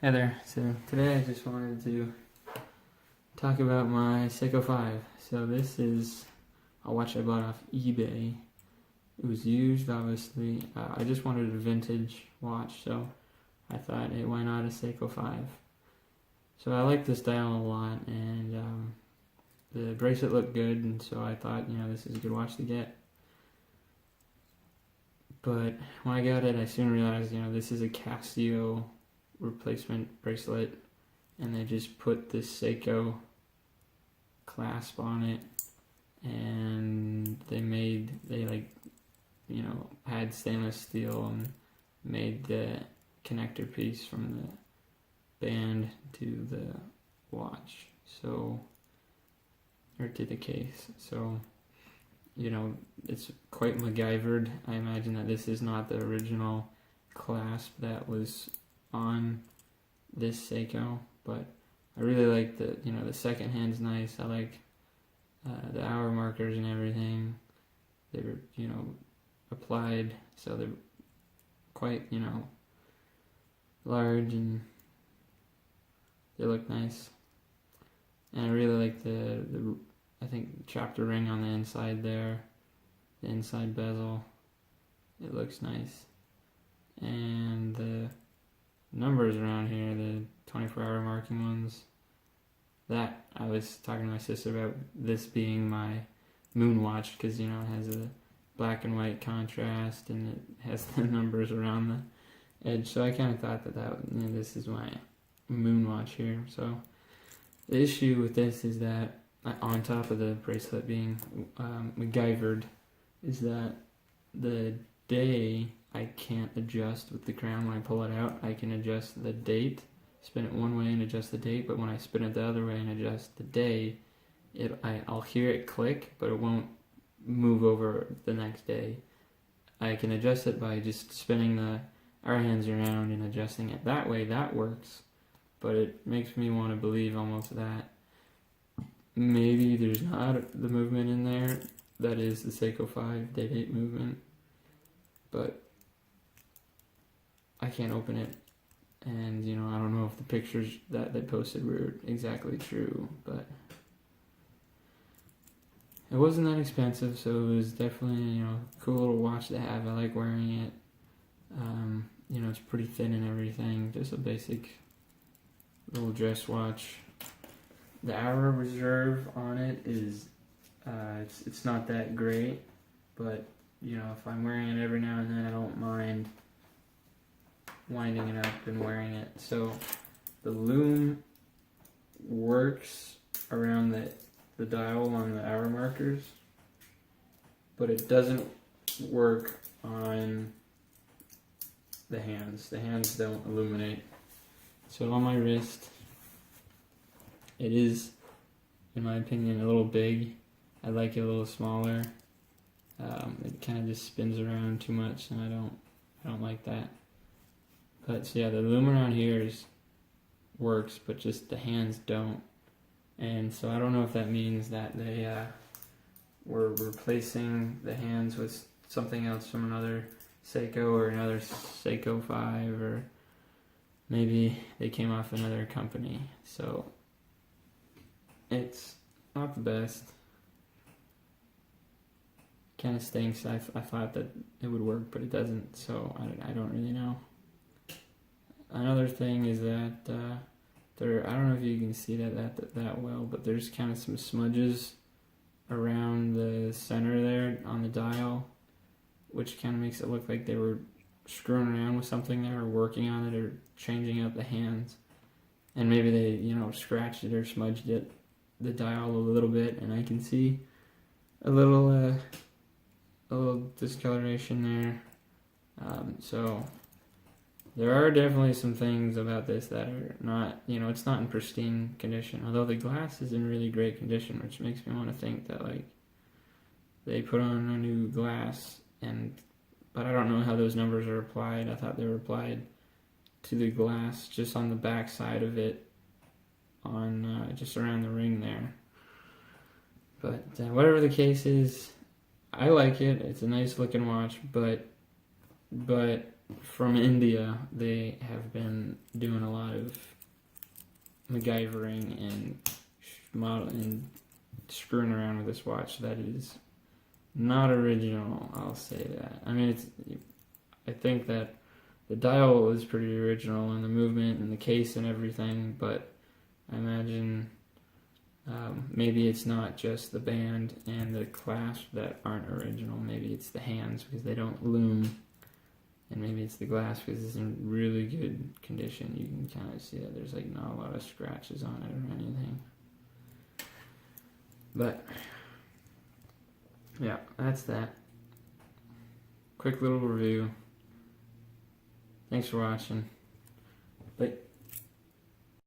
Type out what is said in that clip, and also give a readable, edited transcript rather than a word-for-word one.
Hey there, so today I just wanted to talk about my Seiko 5. So this is a watch I bought off eBay. It was used, obviously. I just wanted a vintage watch, so I thought, hey, why not a Seiko 5? So I like this dial a lot, and the bracelet looked good, and so I thought, this is a good watch to get. But when I got it, I soon realized, this is a Casio replacement bracelet, and they just put this Seiko clasp on it, and they had stainless steel and made the connector piece from the band to the watch, or to the case. So it's quite MacGyvered. I imagine that this is not the original clasp that was on this Seiko, but I really like the second hand's nice. I like the hour markers and everything. They're applied, so they're quite large, and they look nice. And I really like the I think chapter ring on the inside there, the inside bezel. It looks nice, and the numbers around here, the 24-hour marking ones, that I was talking to my sister about this being my moon watch, because it has a black and white contrast and it has the numbers around the edge. So I kind of thought that this is my moon watch here. So the issue with this is that on top of the bracelet being MacGyvered, is that the day I can't adjust with the crown. When I pull it out, I can adjust the date, spin it one way and adjust the date, but when I spin it the other way and adjust the day, I'll hear it click, but it won't move over the next day. I can adjust it by just spinning the hour hands around and adjusting it that way. That works, but it makes me want to believe almost that maybe there's not the movement in there that is the Seiko 5 day-date movement, but I can't open it, and I don't know if the pictures that they posted were exactly true, but it wasn't that expensive, so it was definitely a cool little watch to have. I like wearing it. It's pretty thin and everything, just a basic little dress watch. The hour reserve on it is it's not that great, but if I'm wearing it every now and then, I don't mind winding it up and wearing it. So the loom works around the dial on the hour markers, but it doesn't work on the hands. The hands don't illuminate. So on my wrist, it is, in my opinion, a little big. I like it a little smaller. It kind of just spins around too much, and I don't like that. But so yeah, the loom around here works, but just the hands don't. And so I don't know if that means that they were replacing the hands with something else from another Seiko or another Seiko 5, or maybe they came off another company. So it's not the best. Kind of stinks. I thought that it would work, but it doesn't, so I don't really know. Another thing is that I don't know if you can see that well, but there's kind of some smudges around the center there on the dial, which kind of makes it look like they were screwing around with something there, or working on it, or changing out the hands. And maybe they, scratched it or smudged it, the dial, a little bit, and I can see a little discoloration there. So there are definitely some things about this that are not, it's not in pristine condition, although the glass is in really great condition, which makes me want to think that they put on a new glass, but I don't know how those numbers are applied. I thought they were applied to the glass just on the back side of it, on just around the ring there. But whatever the case is, I like it. It's a nice looking watch, but from India, they have been doing a lot of MacGyvering and model and screwing around with this watch that is not original. I'll say that. I mean, I think that the dial is pretty original, and the movement and the case and everything, but I imagine maybe it's not just the band and the clasp that aren't original. Maybe it's the hands because they don't loom, and maybe it's the glass because it's in really good condition. You can kind of see that there's like not a lot of scratches on it or anything. But yeah, that's that. Quick little review. Thanks for watching. Bye.